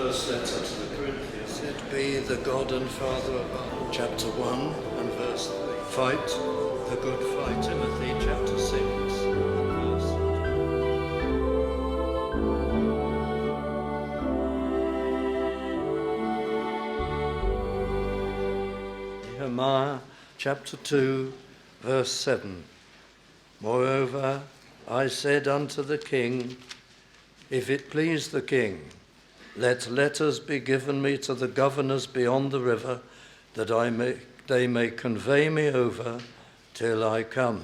first letter to the Corinthians. Blessed be the God and Father of our chapter 1 and verse 3. Fight the good fight. Timothy chapter 6. Nehemiah chapter 2 verse 7. Moreover, I said unto the king, if it please the king, let letters be given me to the governors beyond the river, that they may convey me over till I come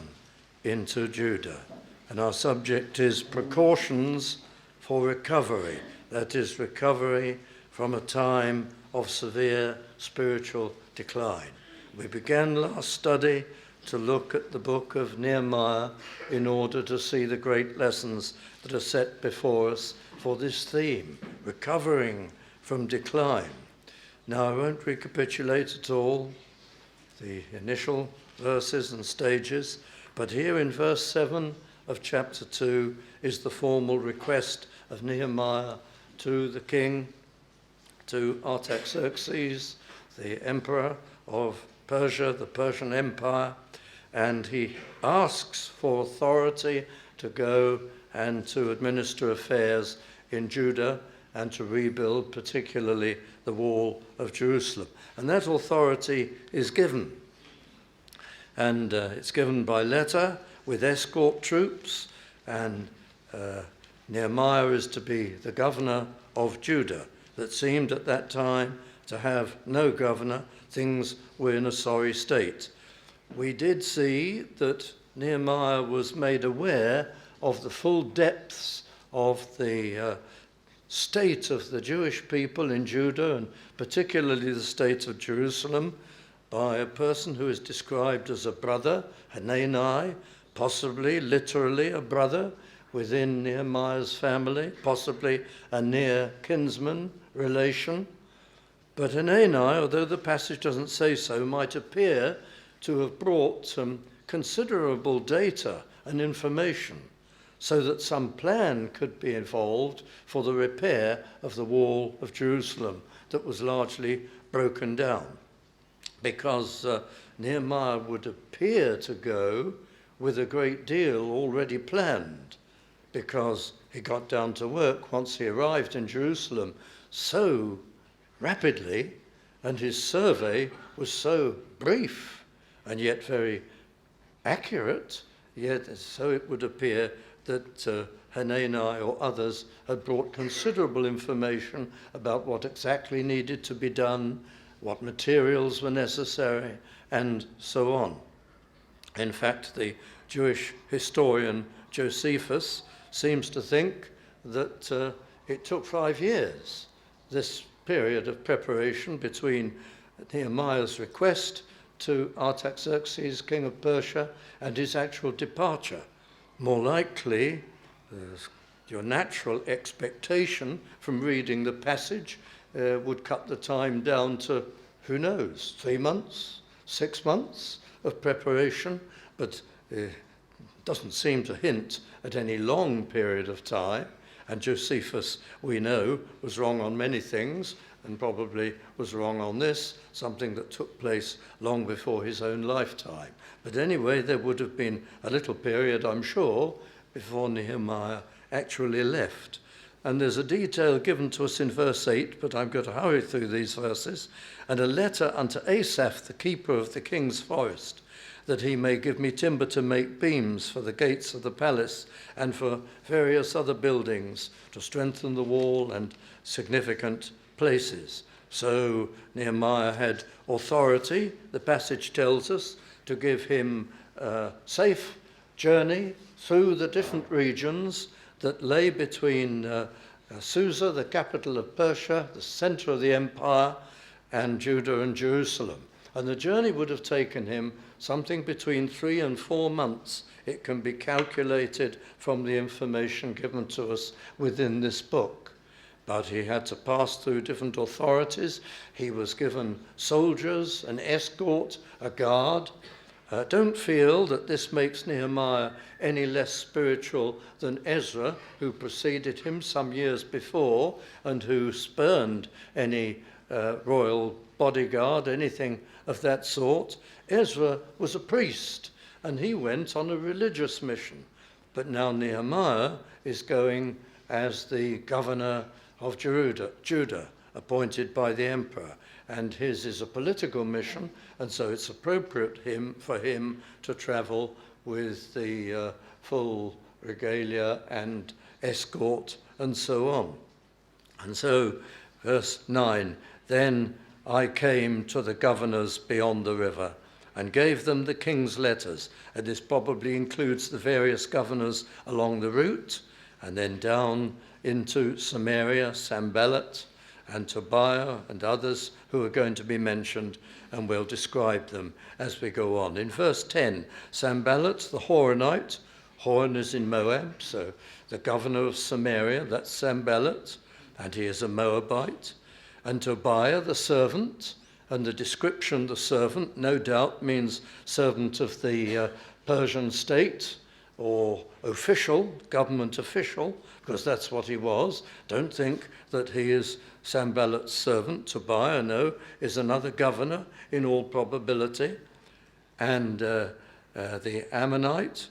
into Judah. And our subject is precautions for recovery, that is, recovery from a time of severe spiritual decline. We began last study to look at the book of Nehemiah in order to see the great lessons that are set before us for this theme, recovering from decline. Now, I won't recapitulate at all the initial verses and stages, but here in verse 7 of chapter 2 is the formal request of Nehemiah to the king, to Artaxerxes, the emperor of Persia, the Persian Empire, and he asks for authority to go and to administer affairs in Judah and to rebuild particularly the wall of Jerusalem. And that authority is given. And it's given by letter with escort troops, and Nehemiah is to be the governor of Judah that seemed at that time to have no governor. Things were in a sorry state. We did see that Nehemiah was made aware of the full depths of the state of the Jewish people in Judah, and particularly the state of Jerusalem, by a person who is described as a brother, Hanani, possibly literally a brother within Nehemiah's family, possibly a near kinsman relation. But Hanani, although the passage doesn't say so, might appear to have brought some considerable data and information so that some plan could be involved for the repair of the wall of Jerusalem that was largely broken down. Because Nehemiah would appear to go with a great deal already planned, because he got down to work once he arrived in Jerusalem so rapidly, and his survey was so brief and yet very accurate, yet so it would appear that Hanani or others had brought considerable information about what exactly needed to be done, what materials were necessary, and so on. In fact, the Jewish historian Josephus seems to think that it took 5 years, this period of preparation between Nehemiah's request to Artaxerxes, king of Persia, and his actual departure. More likely, your natural expectation from reading the passage would cut the time down to, who knows, 3 months, 6 months of preparation, but it doesn't seem to hint at any long period of time. And Josephus, we know, was wrong on many things, and probably was wrong on this, something that took place long before his own lifetime. But anyway, there would have been a little period, I'm sure, before Nehemiah actually left. And there's a detail given to us in verse 8, but I'm going to hurry through these verses. And a letter unto Asaph, the keeper of the king's forest, that he may give me timber to make beams for the gates of the palace and for various other buildings, to strengthen the wall and significant places. So Nehemiah had authority, the passage tells us, to give him a safe journey through the different regions that lay between Susa, the capital of Persia, the center of the empire, and Judah and Jerusalem. And the journey would have taken him something between 3 and 4 months. It can be calculated from the information given to us within this book. But he had to pass through different authorities. He was given soldiers, an escort, a guard, Don't feel that this makes Nehemiah any less spiritual than Ezra, who preceded him some years before and who spurned any royal bodyguard, anything of that sort. Ezra was a priest and he went on a religious mission. But now Nehemiah is going as the governor of Judah, appointed by the emperor. And his is a political mission, and so it's appropriate for him to travel with the full regalia and escort and so on. And so, verse 9, then I came to the governors beyond the river and gave them the king's letters, and this probably includes the various governors along the route, and then down into Samaria, Sanballat, and Tobiah and others who are going to be mentioned, and we'll describe them as we go on. In verse 10, Sanballat the Horonite, Horon is in Moab, so the governor of Samaria, that's Sanballat, and he is a Moabite, and Tobiah the servant, and the description the servant no doubt means servant of the Persian state, or official, government official, because that's what he was. Don't think that he is Sanballat's servant. Tobiah, no, is another governor in all probability, and the Ammonite.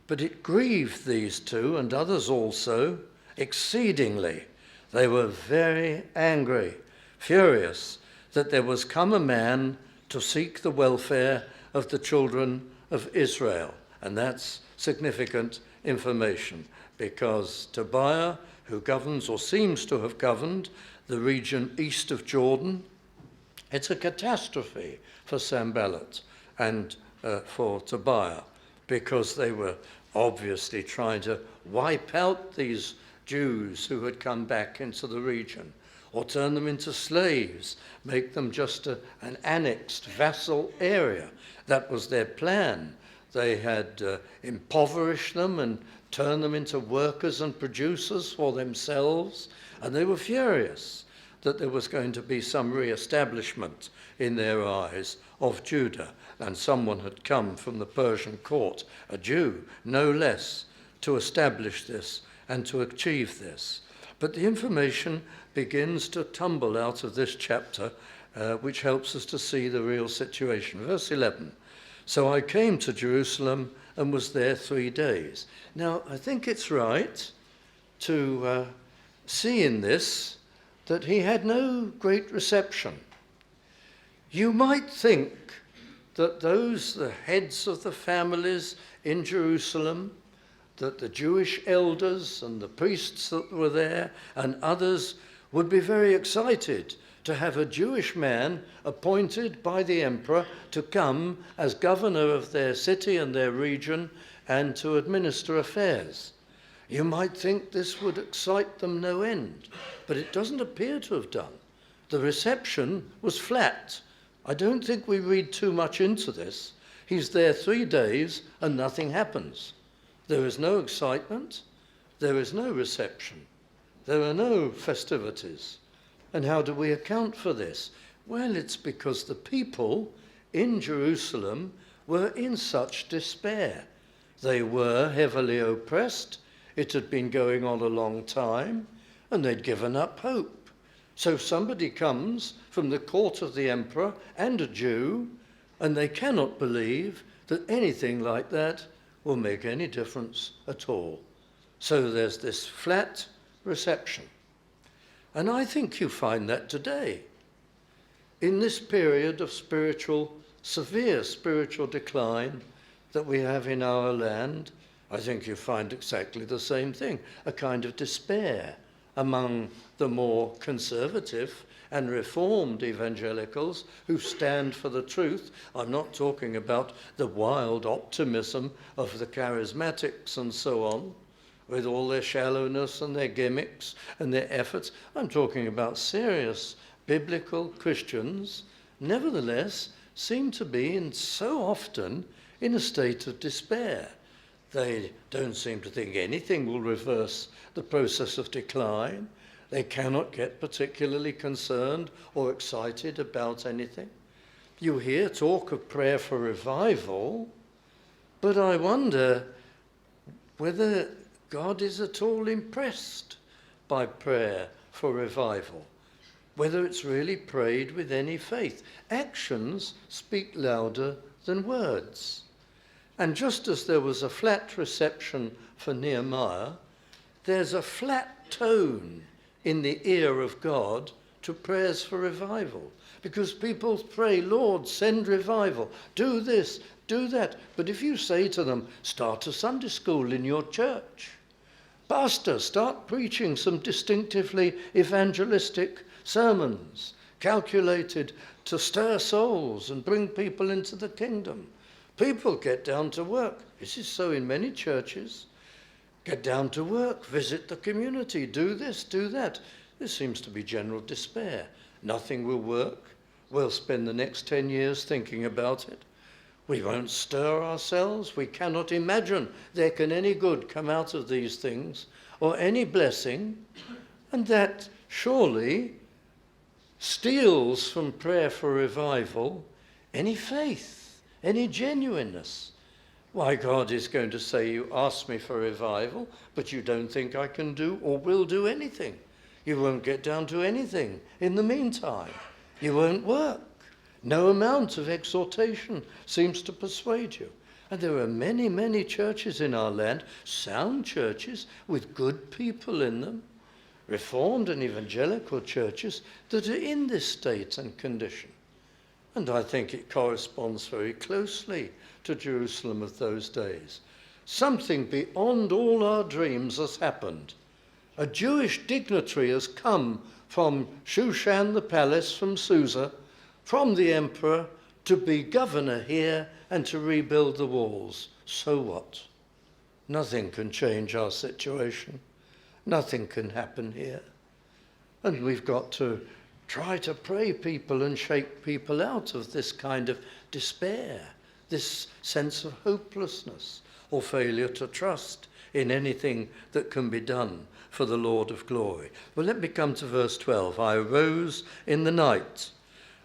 But it grieved these two and others also exceedingly. They were very angry, furious, that there was come a man to seek the welfare of the children of Israel. And that's significant information, because Tobiah, who governs or seems to have governed the region east of Jordan, it's a catastrophe for Sanballat and for Tobiah, because they were obviously trying to wipe out these Jews who had come back into the region, or turn them into slaves, make them just an annexed vassal area. That was their plan. They had impoverished them and turned them into workers and producers for themselves, and they were furious that there was going to be some re-establishment in their eyes of Judah, and someone had come from the Persian court, a Jew, no less, to establish this and to achieve this. But the information begins to tumble out of this chapter, which helps us to see the real situation. Verse 11, so I came to Jerusalem and was there 3 days. Now, I think it's right to see in this that he had no great reception. You might think that the heads of the families in Jerusalem, that the Jewish elders and the priests that were there and others would be very excited to have a Jewish man appointed by the emperor to come as governor of their city and their region and to administer affairs. You might think this would excite them no end, but it doesn't appear to have done. The reception was flat. I don't think we read too much into this. He's there 3 days and nothing happens. There is no excitement. There is no reception. There are no festivities. And how do we account for this? Well, it's because the people in Jerusalem were in such despair. They were heavily oppressed. It had been going on a long time, and they'd given up hope. So somebody comes from the court of the emperor and a Jew, and they cannot believe that anything like that will make any difference at all. So there's this flat reception. And I think you find that today. In this period of severe spiritual decline that we have in our land, I think you find exactly the same thing, a kind of despair among the more conservative and reformed evangelicals who stand for the truth. I'm not talking about the wild optimism of the charismatics and so on, with all their shallowness and their gimmicks and their efforts. I'm talking about serious biblical Christians, nevertheless, seem to be so often in a state of despair. They don't seem to think anything will reverse the process of decline. They cannot get particularly concerned or excited about anything. You hear talk of prayer for revival, but I wonder whether God is at all impressed by prayer for revival, whether it's really prayed with any faith. Actions speak louder than words. And just as there was a flat reception for Nehemiah, there's a flat tone in the ear of God to prayers for revival. Because people pray, Lord, send revival, do this, do that. But if you say to them, start a Sunday school in your church, pastor, start preaching some distinctively evangelistic sermons, calculated to stir souls and bring people into the kingdom. People get down to work. This is so in many churches. Get down to work, visit the community, do this, do that. There seems to be general despair. Nothing will work. We'll spend the next 10 years thinking about it. We won't stir ourselves. We cannot imagine there can any good come out of these things or any blessing. And that surely steals from prayer for revival any faith, any genuineness. Why, God is going to say, you ask me for revival, but you don't think I can do or will do anything. You won't get down to anything in the meantime. You won't work. No amount of exhortation seems to persuade you. And there are many, many churches in our land, sound churches with good people in them, Reformed and evangelical churches that are in this state and condition. And I think it corresponds very closely to Jerusalem of those days. Something beyond all our dreams has happened. A Jewish dignitary has come from Shushan the palace, from Susa, from the emperor, to be governor here and to rebuild the walls. So what? Nothing can change our situation. Nothing can happen here. And we've got to try to pray people and shake people out of this kind of despair, this sense of hopelessness or failure to trust in anything that can be done for the Lord of glory. Well, let me come to verse 12. I arose in the night,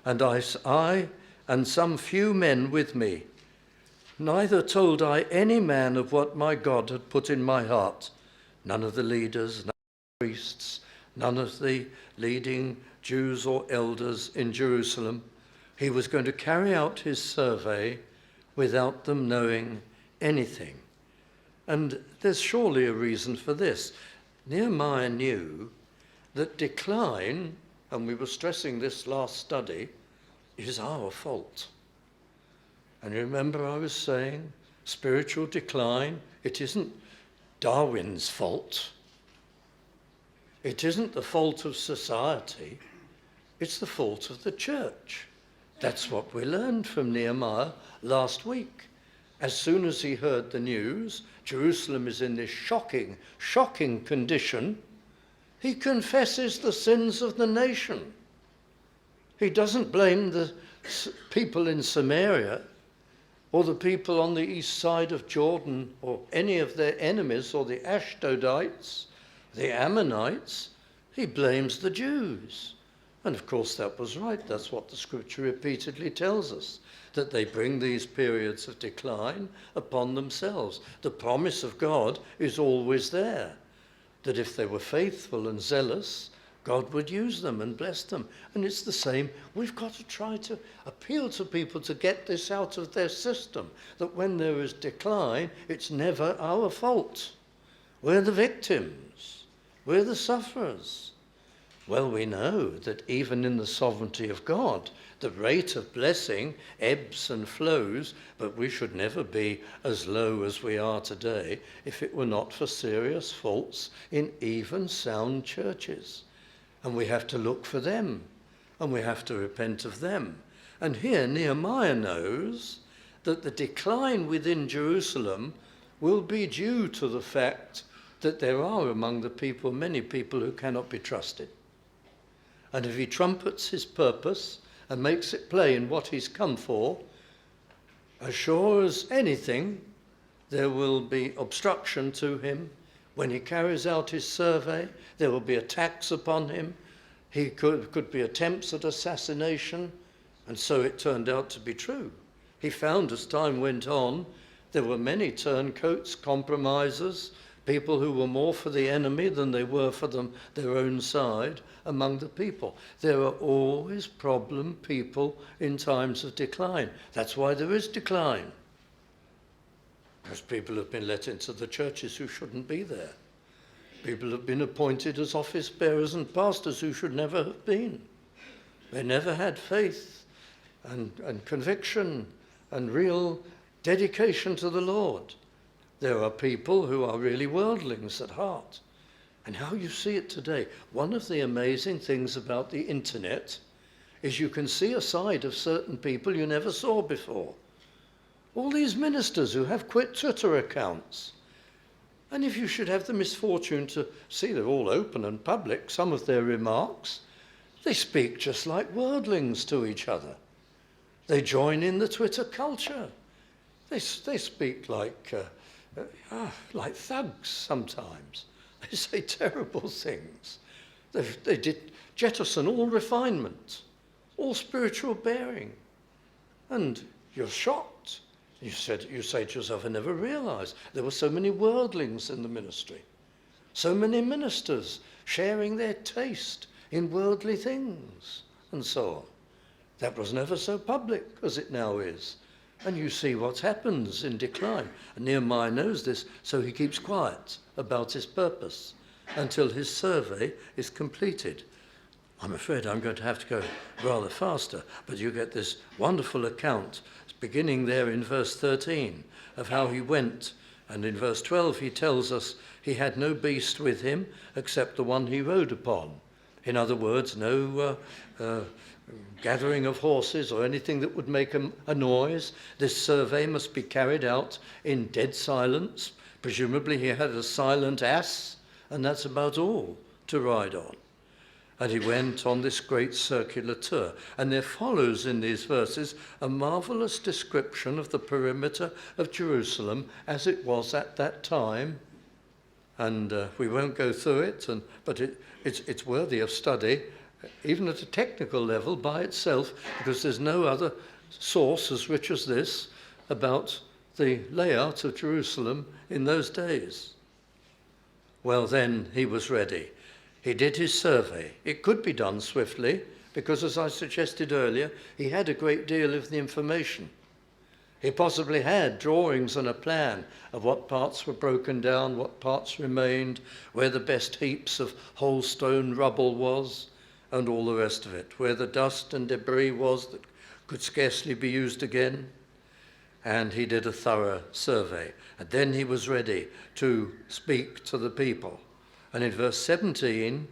and I and some few men with me. Neither told I any man of what my God had put in my heart. None of the leaders, none of the priests, none of the leading Jews or elders in Jerusalem. He was going to carry out his survey without them knowing anything. And there's surely a reason for this. Nehemiah knew that decline, and we were stressing this last study, is our fault. And remember I was saying, spiritual decline, it isn't Darwin's fault. It isn't the fault of society. It's the fault of the church. That's what we learned from Nehemiah last week. As soon as he heard the news, Jerusalem is in this shocking, shocking condition, he confesses the sins of the nation. He doesn't blame the people in Samaria or the people on the east side of Jordan or any of their enemies or the Ashdodites, the Ammonites. He blames the Jews. And of course that was right. That's what the scripture repeatedly tells us, that they bring these periods of decline upon themselves. The promise of God is always there, that if they were faithful and zealous, God would use them and bless them. And it's the same. We've got to try to appeal to people to get this out of their system, that when there is decline, it's never our fault. We're the victims. We're the sufferers. Well, we know that even in the sovereignty of God, the rate of blessing ebbs and flows, but we should never be as low as we are today if it were not for serious faults in even sound churches. And we have to look for them, and we have to repent of them. And here Nehemiah knows that the decline within Jerusalem will be due to the fact that there are among the people many people who cannot be trusted. And if he trumpets his purpose and makes it plain what he's come for, as sure as anything, there will be obstruction to him. When he carries out his survey, there will be attacks upon him. He could be attempts at assassination, And so it turned out to be true. He found as time went on, there were many turncoats, compromisers, people who were more for the enemy than they were for their own side among the people. There are always problem people in times of decline. That's why there is decline. Because people have been let into the churches who shouldn't be there. People have been appointed as office bearers and pastors who should never have been. They never had faith and conviction and real dedication to the Lord. There are people who are really worldlings at heart. And how you see it today. One of the amazing things about the internet is you can see a side of certain people you never saw before. All these ministers who have quit Twitter accounts. And if you should have the misfortune to see they're all open and public, some of their remarks, they speak just like worldlings to each other. They join in the Twitter culture. They speak like thugs sometimes. They say terrible things. They did jettison all refinement, all spiritual bearing. And you're shocked. You say to yourself, I never realized there were so many worldlings in the ministry. So many ministers sharing their taste in worldly things and so on. That was never so public as it now is. And you see what happens in decline. And Nehemiah knows this, so he keeps quiet about his purpose until his survey is completed. I'm afraid I'm going to have to go rather faster, but you get this wonderful account, beginning there in verse 13, of how he went. And in verse 12 he tells us he had no beast with him except the one he rode upon. In other words, no gathering of horses or anything that would make a noise. This survey must be carried out in dead silence. Presumably he had a silent ass, and that's about all to ride on. And he went on this great circular tour. And there follows in these verses a marvelous description of the perimeter of Jerusalem as it was at that time. And we won't go through it, but it's worthy of study, even at a technical level by itself, because there's no other source as rich as this about the layout of Jerusalem in those days. Well, then he was ready. He did his survey. It could be done swiftly, because as I suggested earlier, he had a great deal of the information. He possibly had drawings and a plan of what parts were broken down, what parts remained, where the best heaps of whole stone rubble was, and all the rest of it, where the dust and debris was that could scarcely be used again. And he did a thorough survey. And then he was ready to speak to the people. And in verse 17,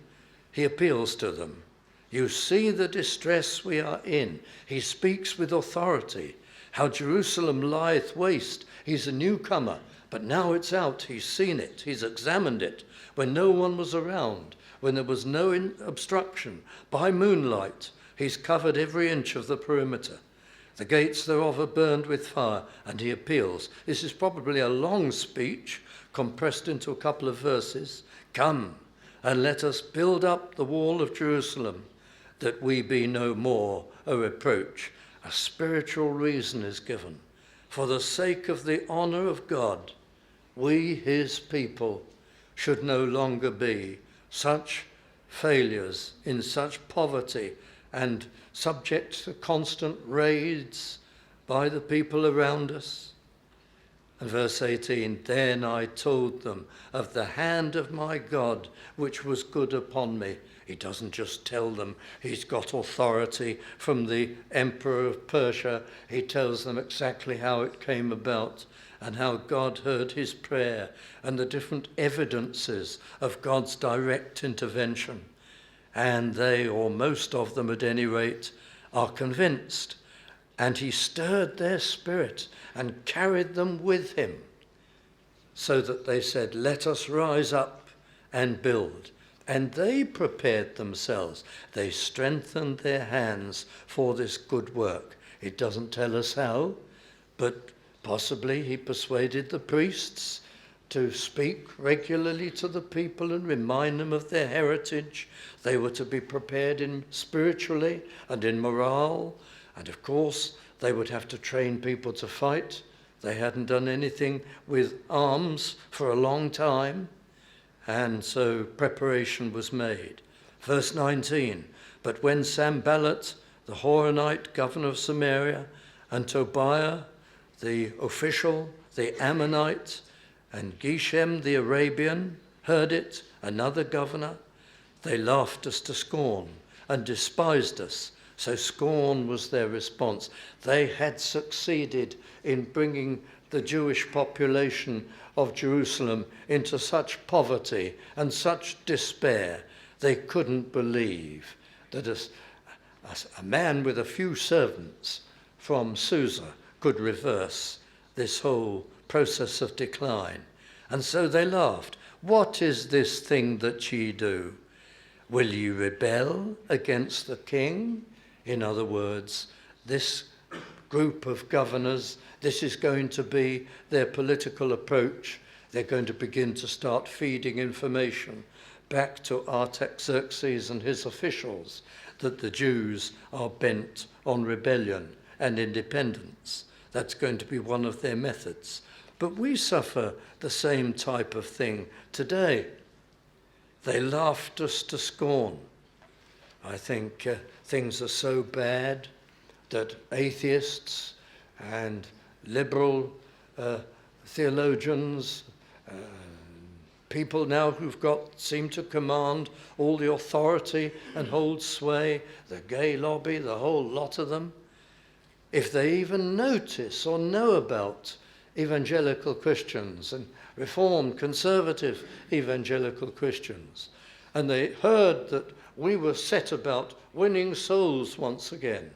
he appeals to them. You see the distress we are in. He speaks with authority. How Jerusalem lieth waste. He's a newcomer, but now it's out. He's seen it. He's examined it when no one was around, when there was no obstruction. By moonlight, he's covered every inch of the perimeter. The gates thereof are burned with fire, and he appeals. This is probably a long speech, compressed into a couple of verses. Come, and let us build up the wall of Jerusalem, that we be no more a reproach. A spiritual reason is given. For the sake of the honor of God, we, his people, should no longer be such failures in such poverty and subject to constant raids by the people around us. And verse 18, then I told them of the hand of my God, which was good upon me. He doesn't just tell them he's got authority from the emperor of Persia. He tells them exactly how it came about and how God heard his prayer and the different evidences of God's direct intervention. And they, or most of them at any rate, are convinced. And he stirred their spirit and carried them with him, so that they said, let us rise up and build. And they prepared themselves. They strengthened their hands for this good work. It doesn't tell us how, but possibly he persuaded the priests to speak regularly to the people and remind them of their heritage. They were to be prepared spiritually and in morale And of course, they would have to train people to fight. They hadn't done anything with arms for a long time, and so preparation was made. Verse 19, but when Sanballat, the Horonite governor of Samaria, and Tobiah, the official, the Ammonite, and Geshem the Arabian heard it, another governor, they laughed us to scorn and despised us. So scorn was their response. They had succeeded in bringing the Jewish population of Jerusalem into such poverty and such despair. They couldn't believe that a man with a few servants from Susa could reverse this whole process of decline. And so they laughed. What is this thing that ye do? Will ye rebel against the king? In other words, this group of governors, this is going to be their political approach. They're going to begin to start feeding information back to Artaxerxes and his officials that the Jews are bent on rebellion and independence. That's going to be one of their methods. But we suffer the same type of thing today. They laughed us to scorn. I think things are so bad that atheists and liberal theologians, people now seem to command all the authority and hold sway, the gay lobby, the whole lot of them, if they even notice or know about evangelical Christians and Reformed, conservative evangelical Christians, and they heard that we were set about winning souls once again,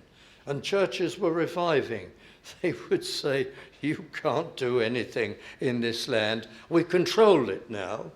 and churches were reviving, they would say, you can't do anything in this land. We control it now.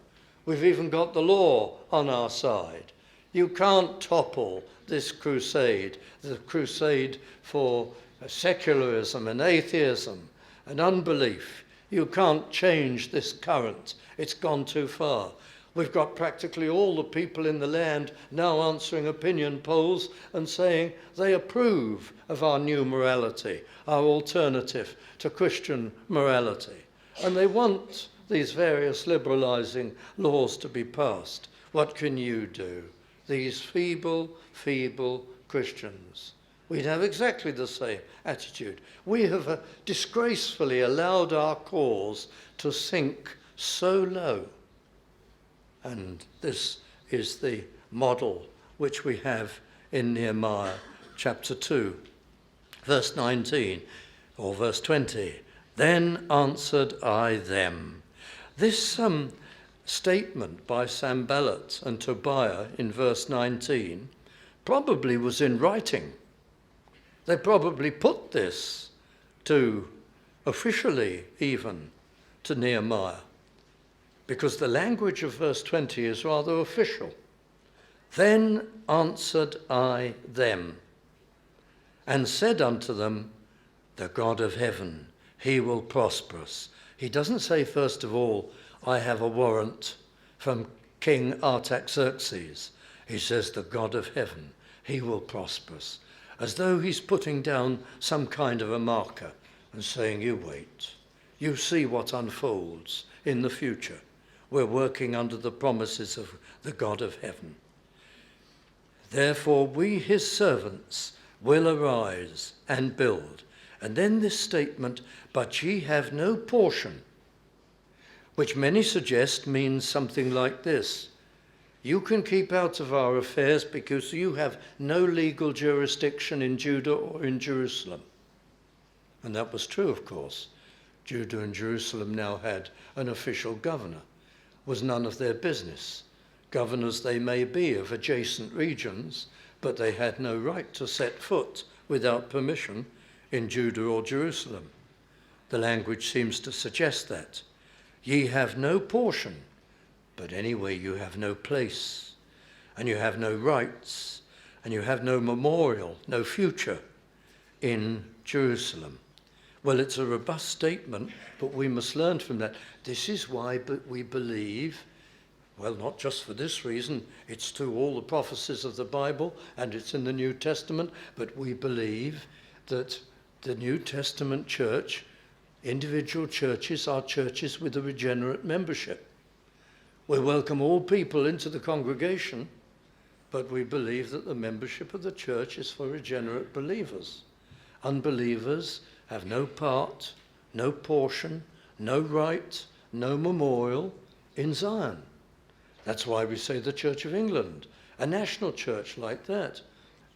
We've even got the law on our side. You can't topple this crusade, the crusade for secularism and atheism and unbelief. You can't change this current. It's gone too far. We've got practically all the people in the land now answering opinion polls and saying they approve of our new morality, our alternative to Christian morality. And they want these various liberalizing laws to be passed. What can you do? These feeble Christians. We'd have exactly the same attitude. We have disgracefully allowed our cause to sink so low. And this is the model which we have in Nehemiah chapter 2, verse 19, or verse 20. Then answered I them. This statement by Sanballat and Tobiah in verse 19 probably was in writing. They probably put this to, officially even, to Nehemiah, because the language of verse 20 is rather official. Then answered I them, and said unto them, the God of heaven, he will prosper us. He doesn't say, first of all, I have a warrant from King Artaxerxes. He says, the God of heaven, he will prosper us. As though he's putting down some kind of a marker and saying, you wait. You see what unfolds in the future. We're working under the promises of the God of heaven. Therefore we, his servants, will arise and build. And then this statement, but ye have no portion, which many suggest means something like this. You can keep out of our affairs because you have no legal jurisdiction in Judah or in Jerusalem. And that was true, of course. Judah and Jerusalem now had an official governor. It was none of their business. Governors they may be of adjacent regions, but they had no right to set foot without permission in Judah or Jerusalem. The language seems to suggest that. Ye have no portion, but anyway you have no place, and you have no rights, and you have no memorial, no future in Jerusalem. Well, it's a robust statement, but we must learn from that. This is why we believe, well, not just for this reason, it's to all the prophecies of the Bible, and it's in the New Testament, but we believe that the New Testament church, individual churches, are churches with a regenerate membership. We welcome all people into the congregation, but we believe that the membership of the church is for regenerate believers. Unbelievers have no part, no portion, no right, no memorial in Zion. That's why we say the Church of England, a national church like that,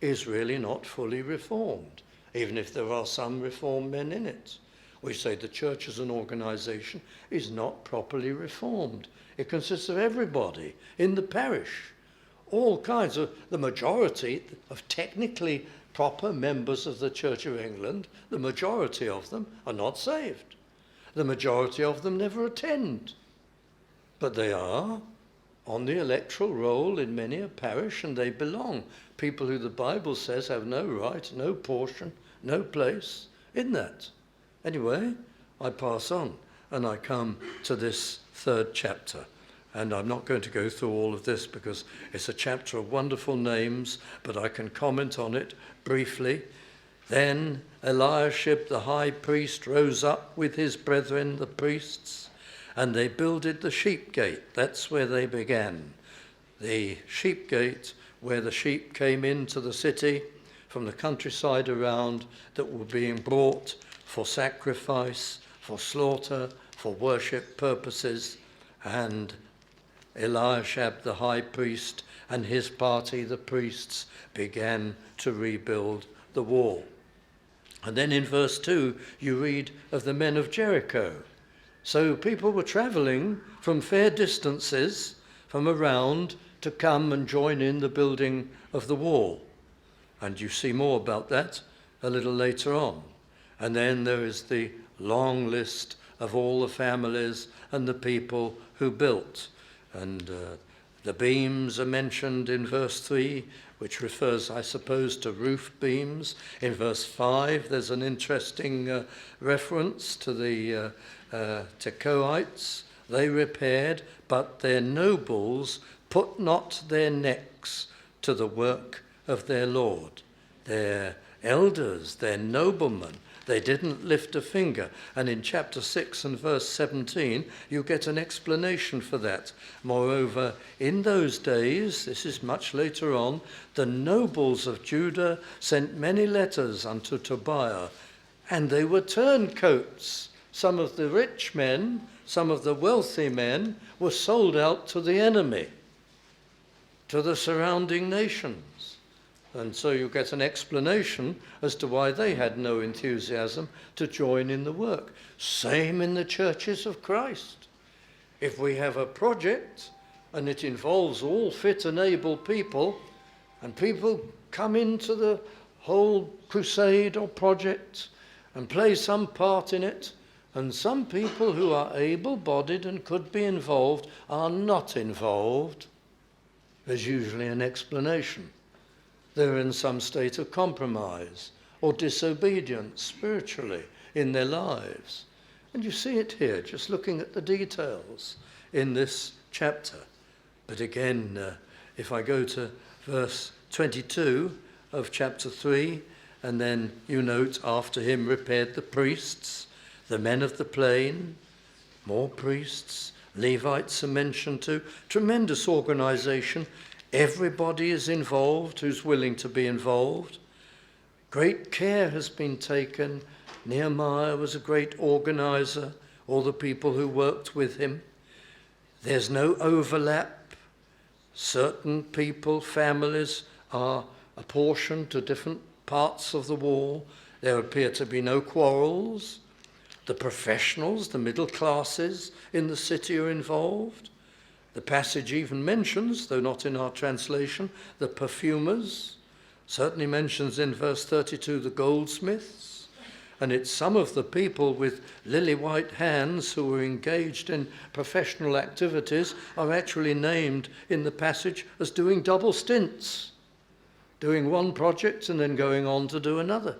is really not fully reformed, even if there are some reformed men in it. We say the church as an organisation is not properly reformed. It consists of everybody in the parish, all kinds of, the majority of technically proper members of the Church of England, the majority of them are not saved. The majority of them never attend. But they are on the electoral roll in many a parish, and they belong. People who the Bible says have no right, no portion, no place in that. Anyway, I pass on and I come to this third chapter. And I'm not going to go through all of this because it's a chapter of wonderful names, but I can comment on it briefly. Then Eliashib the high priest rose up with his brethren the priests, and they builded the sheep gate. That's where they began. The sheep gate, where the sheep came into the city from the countryside around that were being brought for sacrifice, for slaughter, for worship purposes. And Eliashib the high priest and his party, the priests, began to rebuild the wall. And then in verse 2, you read of the men of Jericho. So people were travelling from fair distances from around to come and join in the building of the wall. And you see more about that a little later on. And then there is the long list of all the families and the people who built. And the beams are mentioned in verse 3, which refers, I suppose, to roof beams. In verse 5, there's an interesting reference to the Tekoites. They repaired, but their nobles put not their necks to the work of their Lord. Their elders, their noblemen, they didn't lift a finger. And in chapter 6 and verse 17, you get an explanation for that. Moreover, in those days, this is much later on, the nobles of Judah sent many letters unto Tobiah, and they were turncoats. Some of the rich men, some of the wealthy men were sold out to the enemy, to the surrounding nations. And so you get an explanation as to why they had no enthusiasm to join in the work. Same in the churches of Christ. If we have a project and it involves all fit and able people, and people come into the whole crusade or project and play some part in it, and some people who are able-bodied and could be involved are not involved, there's usually an explanation. They're in some state of compromise or disobedience spiritually in their lives. And you see it here, just looking at the details in this chapter. But again, if I go to verse 22 of chapter 3, and then you note, after him repaired the priests, the men of the plain, more priests, Levites are mentioned too. Tremendous organization. Everybody is involved who's willing to be involved. Great care has been taken. Nehemiah was a great organizer, all the people who worked with him. There's no overlap. Certain people, families, are apportioned to different parts of the wall. There appear to be no quarrels. The professionals, the middle classes in the city are involved. The passage even mentions, though not in our translation, the perfumers. Certainly mentions in verse 32 the goldsmiths. And it's some of the people with lily-white hands who were engaged in professional activities are actually named in the passage as doing double stints, doing one project and then going on to do another.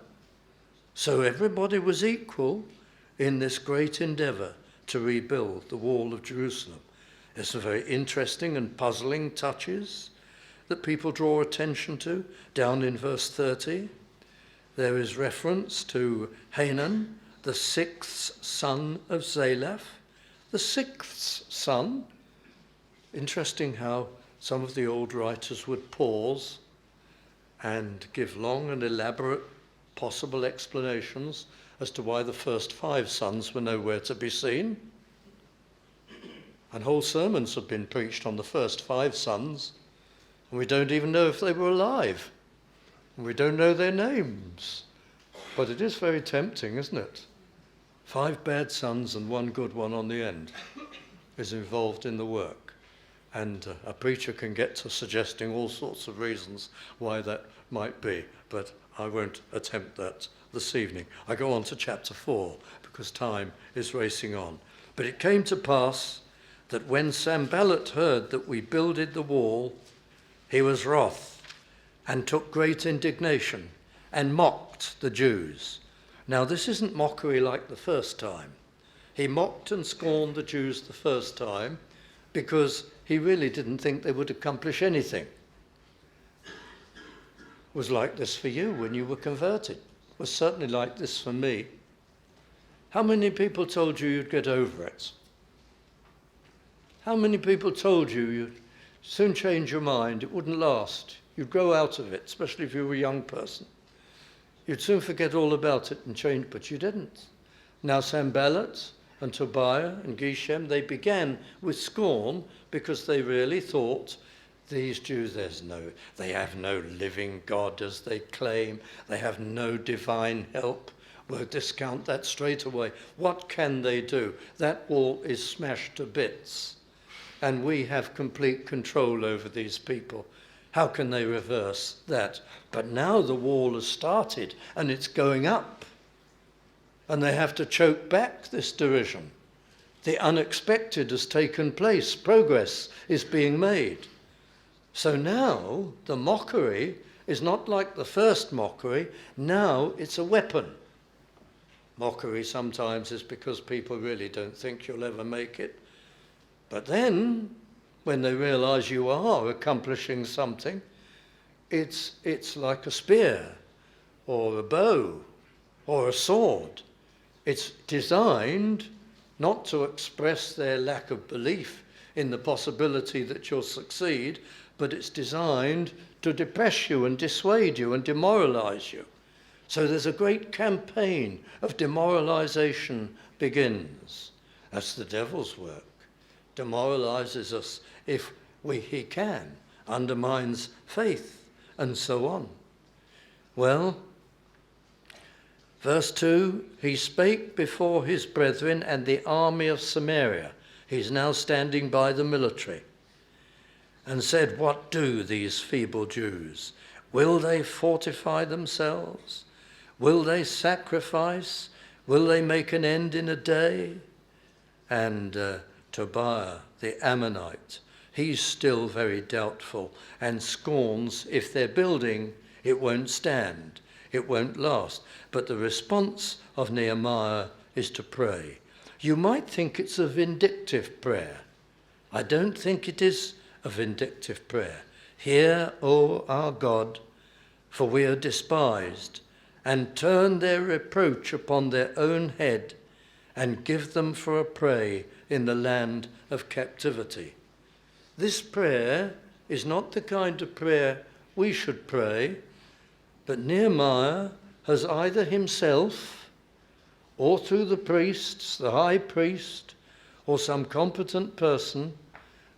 So everybody was equal in this great endeavor to rebuild the wall of Jerusalem. There's some very interesting and puzzling touches that people draw attention to down in verse 30. there is reference to Hanan, the sixth son of Zalaph. The sixth son. Interesting how some of the old writers would pause and give long and elaborate possible explanations as to why the first 5 sons were nowhere to be seen. And whole sermons have been preached on the first 5 sons, and we don't even know if they were alive. And we don't know their names. But it is very tempting, isn't it? 5 bad sons and 1 good one on the end is involved in the work. And a preacher can get to suggesting all sorts of reasons why that might be, but I won't attempt that this evening. I go on to chapter 4 because time is racing on. But it came to pass that when Sanballat heard that we builded the wall, he was wroth and took great indignation and mocked the Jews. Now this isn't mockery like the first time. He mocked and scorned the Jews the first time because he really didn't think they would accomplish anything. It was like this for you when you were converted. It was certainly like this for me. How many people told you you'd get over it? How many people told you you'd soon change your mind, it wouldn't last, you'd grow out of it, especially if you were a young person. You'd soon forget all about it and change, but you didn't. Now Sanballat and Tobiah and Geshem, they began with scorn because they really thought these Jews, they have no living God as they claim. They have no divine help. We'll discount that straight away. What can they do? That wall is smashed to bits. And we have complete control over these people. How can they reverse that? But now the wall has started and it's going up. And they have to choke back this derision. The unexpected has taken place. Progress is being made. So now the mockery is not like the first mockery. Now it's a weapon. Mockery sometimes is because people really don't think you'll ever make it. But then, when they realize you are accomplishing something, it's like a spear or a bow or a sword. It's designed not to express their lack of belief in the possibility that you'll succeed, but it's designed to depress you and dissuade you and demoralize you. So there's a great campaign of demoralization begins. That's the devil's work. Demoralizes us if he can, undermines faith, and so on. Well, verse 2, he spake before his brethren and the army of Samaria. He's now standing by the military. And said, what do these feeble Jews? Will they fortify themselves? Will they sacrifice? Will they make an end in a day? And Tobiah, the Ammonite, he's still very doubtful and scorns if they're building, it won't stand, it won't last. But the response of Nehemiah is to pray. You might think it's a vindictive prayer. I don't think it is a vindictive prayer. Hear, O our God, for we are despised, and turn their reproach upon their own head, and give them for a prey in the land of captivity. This prayer is not the kind of prayer we should pray, but Nehemiah has either himself, or through the priests, the high priest, or some competent person,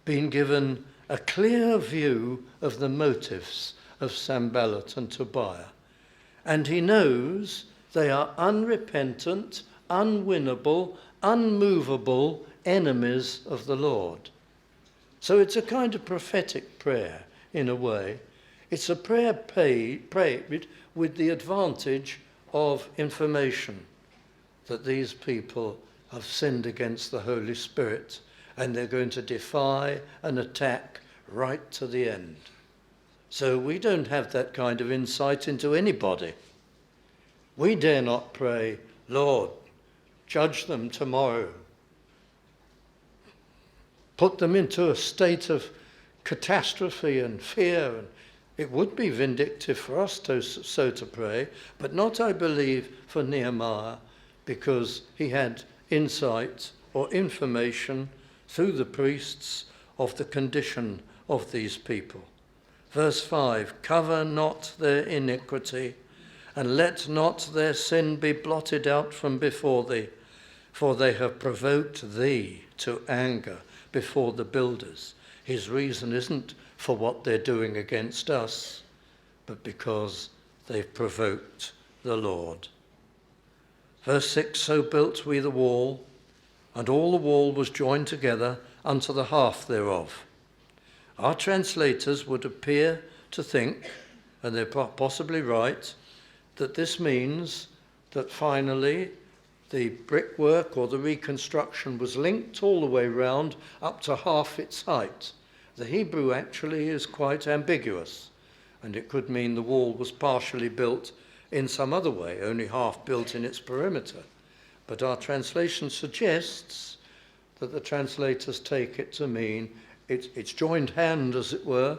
been given a clear view of the motives of Sanballat and Tobiah. And he knows they are unrepentant, unwinnable, unmovable enemies of the Lord. So it's a kind of prophetic prayer in a way. It's a prayer prayed with the advantage of information that these people have sinned against the Holy Spirit and they're going to defy and attack right to the end. So we don't have that kind of insight into anybody. We dare not pray, Lord, judge them tomorrow. Put them into a state of catastrophe and fear It would be vindictive for us so to pray, but not, I believe, for Nehemiah, because he had insight or information through the priests of the condition of these people. Verse 5, cover not their iniquity, and let not their sin be blotted out from before thee, for they have provoked thee to anger before the builders. His reason isn't for what they're doing against us, but because they've provoked the Lord. Verse 6, so built we the wall, and all the wall was joined together unto the half thereof. Our translators would appear to think, and they're possibly right, that this means that finally the brickwork or the reconstruction was linked all the way round up to half its height. The Hebrew actually is quite ambiguous, and it could mean the wall was partially built in some other way, only half built in its perimeter. But our translation suggests that the translators take it to mean it's joined hand, as it were,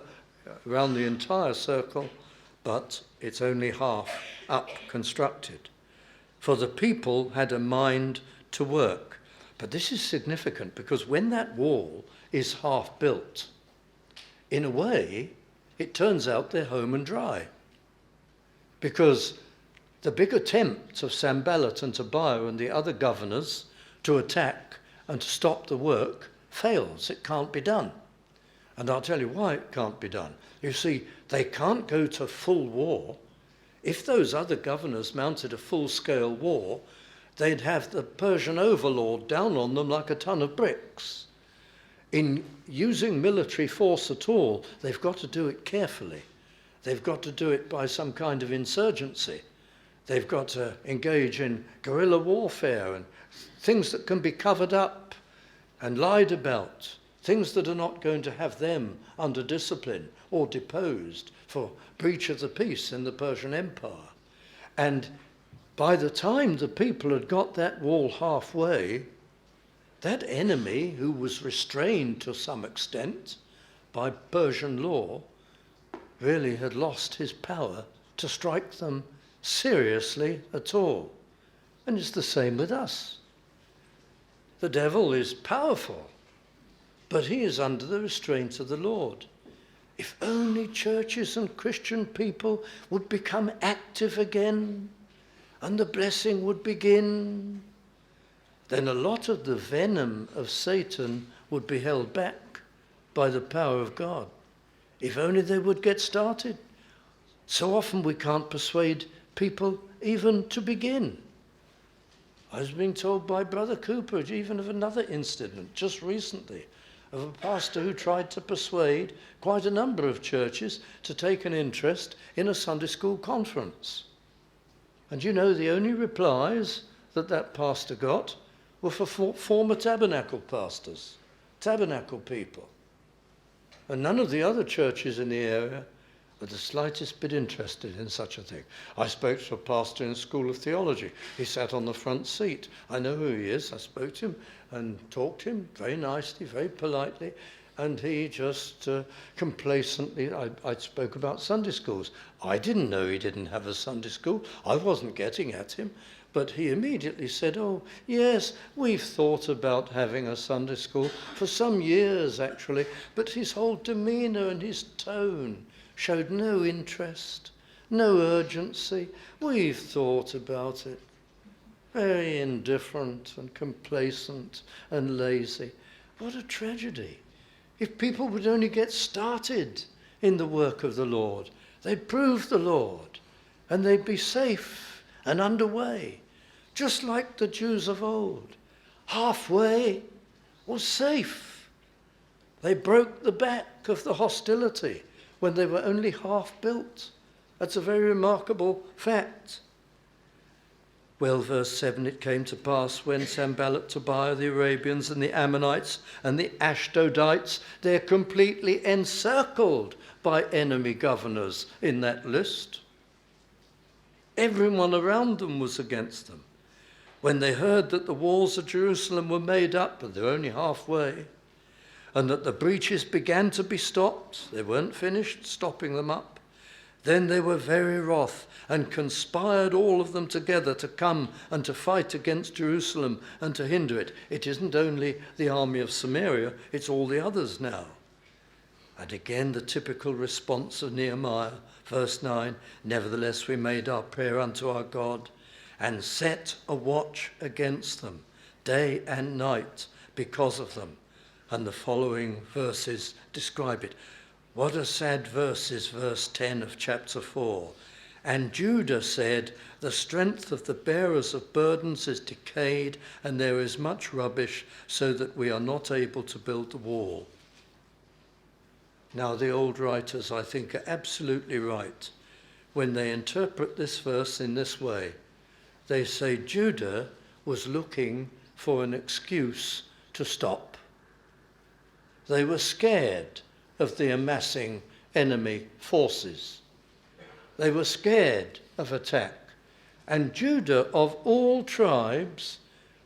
around the entire circle, but it's only half up constructed. For the people had a mind to work. But this is significant because when that wall is half built, in a way, it turns out they're home and dry. Because the big attempt of Sanballat and Tobiah and the other governors to attack and to stop the work fails. It can't be done. And I'll tell you why it can't be done. You see, they can't go to full war. If those other governors mounted a full-scale war, they'd have the Persian overlord down on them like a ton of bricks. In using military force at all, they've got to do it carefully. They've got to do it by some kind of insurgency. They've got to engage in guerrilla warfare and things that can be covered up and lied about, things that are not going to have them under discipline or deposed for breach of the peace in the Persian Empire. And by the time the people had got that wall halfway, that enemy, who was restrained to some extent by Persian law, really had lost his power to strike them seriously at all. And it's the same with us. The devil is powerful, but he is under the restraint of the Lord. If only churches and Christian people would become active again, and the blessing would begin, then a lot of the venom of Satan would be held back by the power of God. If only they would get started. So often we can't persuade people even to begin. I was being told by Brother Cooper even of another incident just recently of a pastor who tried to persuade quite a number of churches to take an interest in a Sunday school conference. And you know, the only replies that pastor got were for former tabernacle pastors, tabernacle people. And none of the other churches in the area were the slightest bit interested in such a thing. I spoke to a pastor in a school of theology. He sat on the front seat. I know who he is. I spoke to him and talked to him very nicely, very politely, and he just complacently, I spoke about Sunday schools. I didn't know he didn't have a Sunday school. I wasn't getting at him. But he immediately said, oh, yes, we've thought about having a Sunday school for some years, actually. But his whole demeanour and his tone showed no interest, no urgency. We've thought about it. Very indifferent and complacent and lazy. What a tragedy. If people would only get started in the work of the Lord, they'd prove the Lord, and they'd be safe and underway. Just like the Jews of old. Halfway was safe. They broke the back of the hostility when they were only half built. That's a very remarkable fact. Well, verse 7, it came to pass when Sanballat, Tobiah, the Arabians and the Ammonites and the Ashdodites, they're completely encircled by enemy governors in that list. Everyone around them was against them. When they heard that the walls of Jerusalem were made up, but they're only halfway, and that the breaches began to be stopped, they weren't finished stopping them up, Then they were very wroth, and conspired all of them together to come and to fight against Jerusalem and to hinder it. It isn't only the army of Samaria, it's all the others now. And again, the typical response of Nehemiah, verse 9, nevertheless we made our prayer unto our God, and set a watch against them, day and night, because of them. And the following verses describe it. What a sad verse is verse 10 of chapter 4. And Judah said, the strength of the bearers of burdens is decayed, and there is much rubbish, so that we are not able to build the wall. Now, the old writers, I think, are absolutely right when they interpret this verse in this way. They say Judah was looking for an excuse to stop. They were scared of the amassing enemy forces. They were scared of attack. And Judah, of all tribes,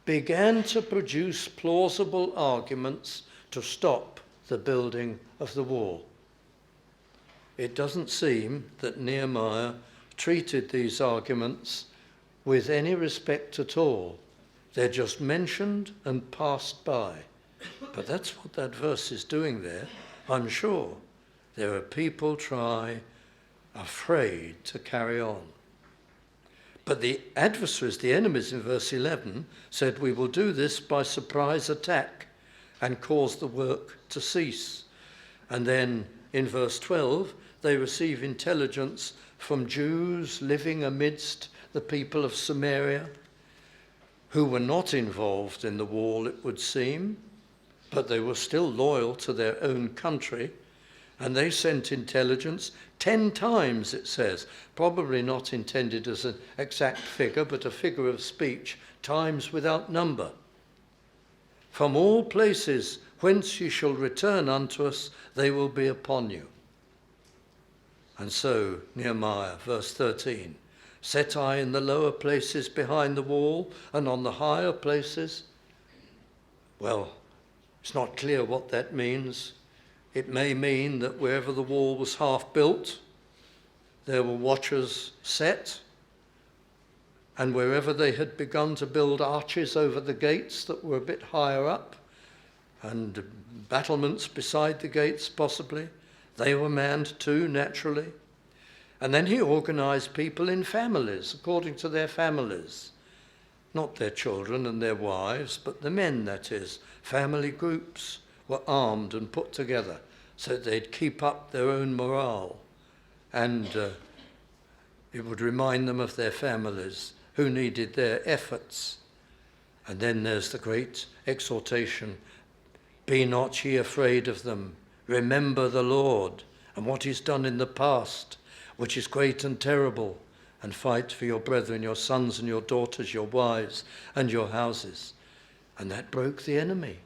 began to produce plausible arguments to stop the building of the wall. It doesn't seem that Nehemiah treated these arguments with any respect at all. They're just mentioned and passed by. But that's what that verse is doing there, I'm sure. There are people afraid to carry on. But the adversaries, the enemies in verse 11, said, we will do this by surprise attack and cause the work to cease. And then in verse 12, they receive intelligence from Jews living amidst the people of Samaria, who were not involved in the wall, it would seem, but they were still loyal to their own country. And they sent intelligence 10 times, it says, probably not intended as an exact figure, but a figure of speech, times without number. From all places whence ye shall return unto us, they will be upon you. And so, Nehemiah, verse 13, set I in the lower places behind the wall, and on the higher places? Well, it's not clear what that means. It may mean that wherever the wall was half built, there were watchers set, and wherever they had begun to build arches over the gates that were a bit higher up, and battlements beside the gates possibly, they were manned too, naturally. And then he organized people in families, according to their families. Not their children and their wives, but the men, that is. Family groups were armed and put together so that they'd keep up their own morale. And it would remind them of their families who needed their efforts. And then there's the great exhortation, be not ye afraid of them. Remember the Lord and what he's done in the past, which is great and terrible, and fight for your brethren, your sons and your daughters, your wives and your houses. And that broke the enemy.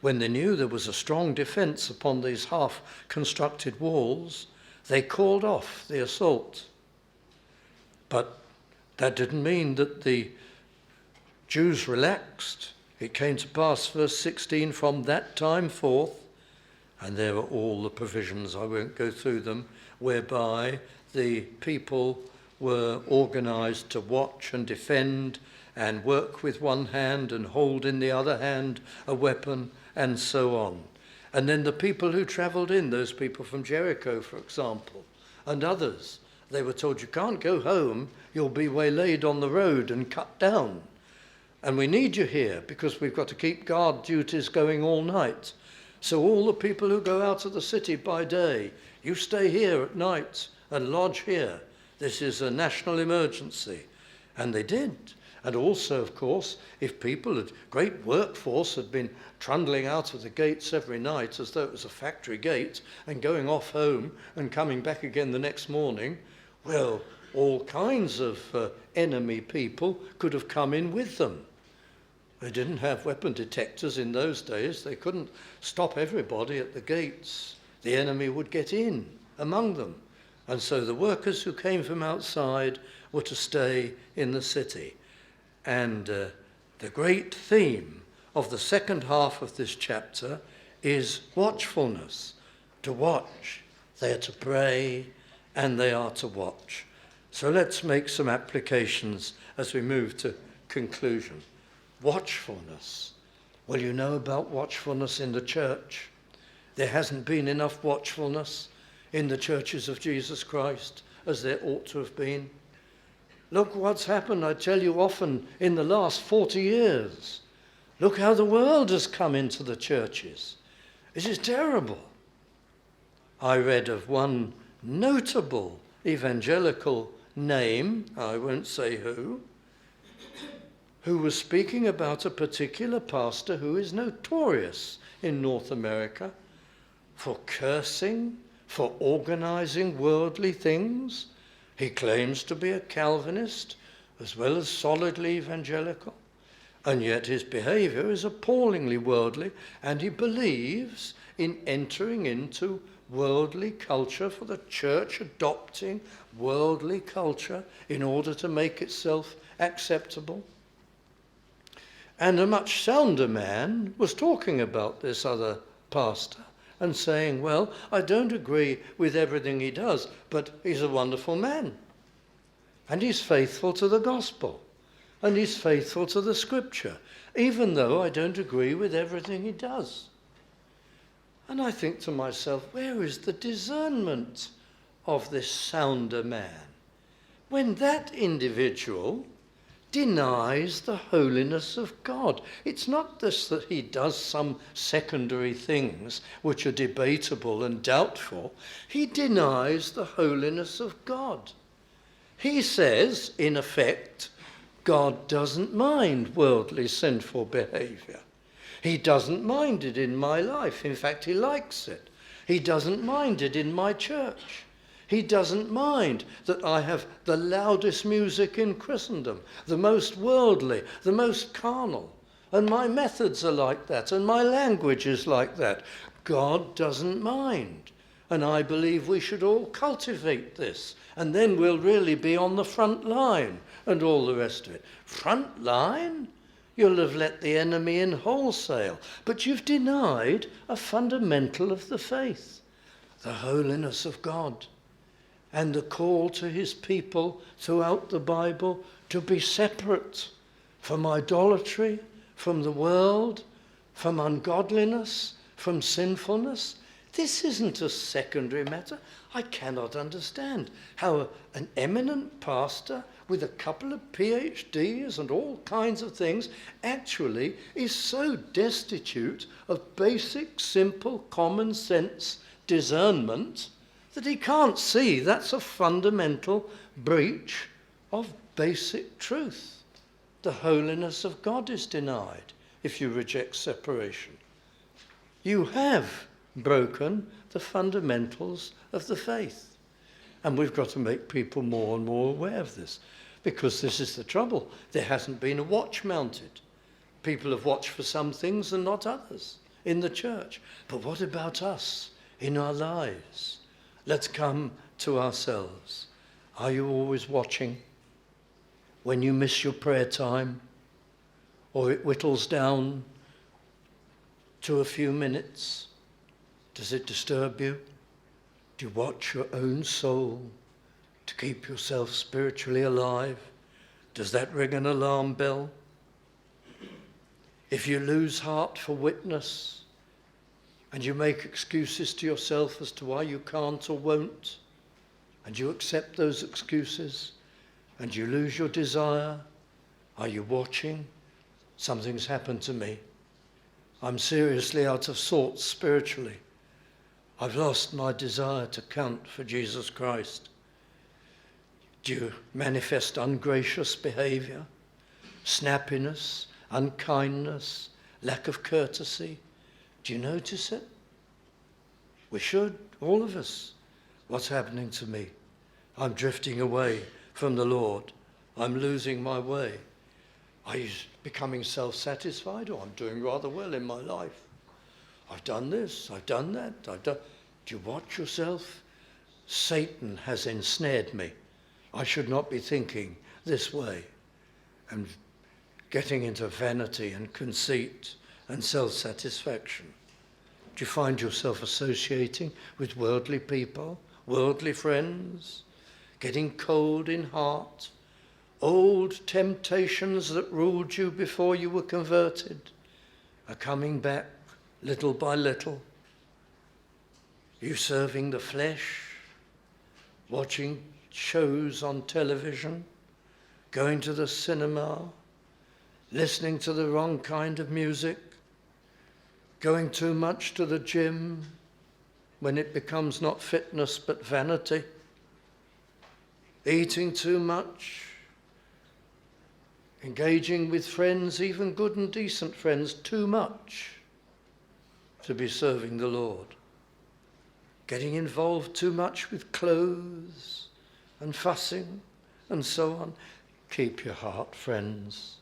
When they knew there was a strong defense upon these half-constructed walls, they called off the assault. But that didn't mean that the Jews relaxed. It came to pass, verse 16, from that time forth, and there were all the provisions, I won't go through them, whereby the people were organized to watch and defend and work with one hand and hold in the other hand a weapon, and so on. And then the people who traveled in, those people from Jericho, for example, and others, they were told, you can't go home, you'll be waylaid on the road and cut down. And we need you here because we've got to keep guard duties going all night. So all the people who go out of the city by day, you stay here at night and lodge here. This is a national emergency. And they did. And also, of course, if people, a great workforce, had been trundling out of the gates every night as though it was a factory gate and going off home and coming back again the next morning, well, all kinds of enemy people could have come in with them. They didn't have weapon detectors in those days. They couldn't stop everybody at the gates. The enemy would get in among them. And so the workers who came from outside were to stay in the city. And the great theme of the second half of this chapter is watchfulness, to watch. They are to pray and they are to watch. So let's make some applications as we move to conclusion. Watchfulness. Well, you know about watchfulness in the church. There hasn't been enough watchfulness in the churches of Jesus Christ as there ought to have been. Look what's happened, I tell you often, in the last 40 years. Look how the world has come into the churches. This is terrible. I read of one notable evangelical name, I won't say who was speaking about a particular pastor who is notorious in North America for cursing, for organizing worldly things. He claims to be a Calvinist as well as solidly evangelical, and yet his behavior is appallingly worldly, and he believes in entering into worldly culture, for the church adopting worldly culture in order to make itself acceptable. And a much sounder man was talking about this other pastor and saying, well, I don't agree with everything he does, but he's a wonderful man. And he's faithful to the gospel. And he's faithful to the scripture, even though I don't agree with everything he does. And I think to myself, where is the discernment of this sounder man? When that individual denies the holiness of God. It's not this that he does some secondary things which are debatable and doubtful. He denies the holiness of God. He says, in effect, God doesn't mind worldly sinful behavior. He doesn't mind it in my life. In fact, he likes it. He doesn't mind it in my church. He doesn't mind that I have the loudest music in Christendom, the most worldly, the most carnal. And my methods are like that, and my language is like that. God doesn't mind. And I believe we should all cultivate this. And then we'll really be on the front line and all the rest of it. Front line? You'll have let the enemy in wholesale. But you've denied a fundamental of the faith, the holiness of God. And the call to his people throughout the Bible to be separate from idolatry, from the world, from ungodliness, from sinfulness. This isn't a secondary matter. I cannot understand how an eminent pastor with a couple of PhDs and all kinds of things actually is so destitute of basic, simple, common sense discernment that he can't see that's a fundamental breach of basic truth. The holiness of God is denied if you reject separation. You have broken the fundamentals of the faith. And we've got to make people more and more aware of this, because this is the trouble. There hasn't been a watch mounted. People have watched for some things and not others in the church. But what about us in our lives? Let's come to ourselves. Are you always watching? When you miss your prayer time, or it whittles down to a few minutes, does it disturb you? Do you watch your own soul to keep yourself spiritually alive? Does that ring an alarm bell? If you lose heart for witness, and you make excuses to yourself as to why you can't or won't, and you accept those excuses, and you lose your desire, are you watching? Something's happened to me. I'm seriously out of sorts spiritually. I've lost my desire to count for Jesus Christ. Do you manifest ungracious behavior, snappiness, unkindness, lack of courtesy? Do you notice it? We should, all of us. What's happening to me? I'm drifting away from the Lord. I'm losing my way. Are you becoming self-satisfied? Or I'm doing rather well in my life. I've done this, I've done that. Do you watch yourself? Satan has ensnared me. I should not be thinking this way and getting into vanity and conceit and self-satisfaction. Do you find yourself associating with worldly people worldly friends, getting cold in heart, old temptations that ruled you before you were converted are coming back little by little. You serving the flesh, watching shows on television, going to the cinema, listening to the wrong kind of music, going too much to the gym when it becomes not fitness but vanity, eating too much, engaging with friends, even good and decent friends, too much to be serving the Lord, getting involved too much with clothes and fussing and so on. Keep your heart, friends.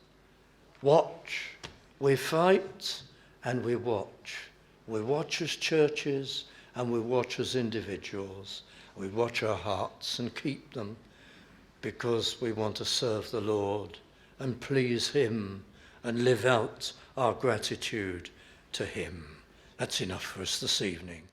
Watch. We fight and we watch. We watch as churches and we watch as individuals. We watch our hearts and keep them because we want to serve the Lord and please him and live out our gratitude to him. That's enough for us this evening.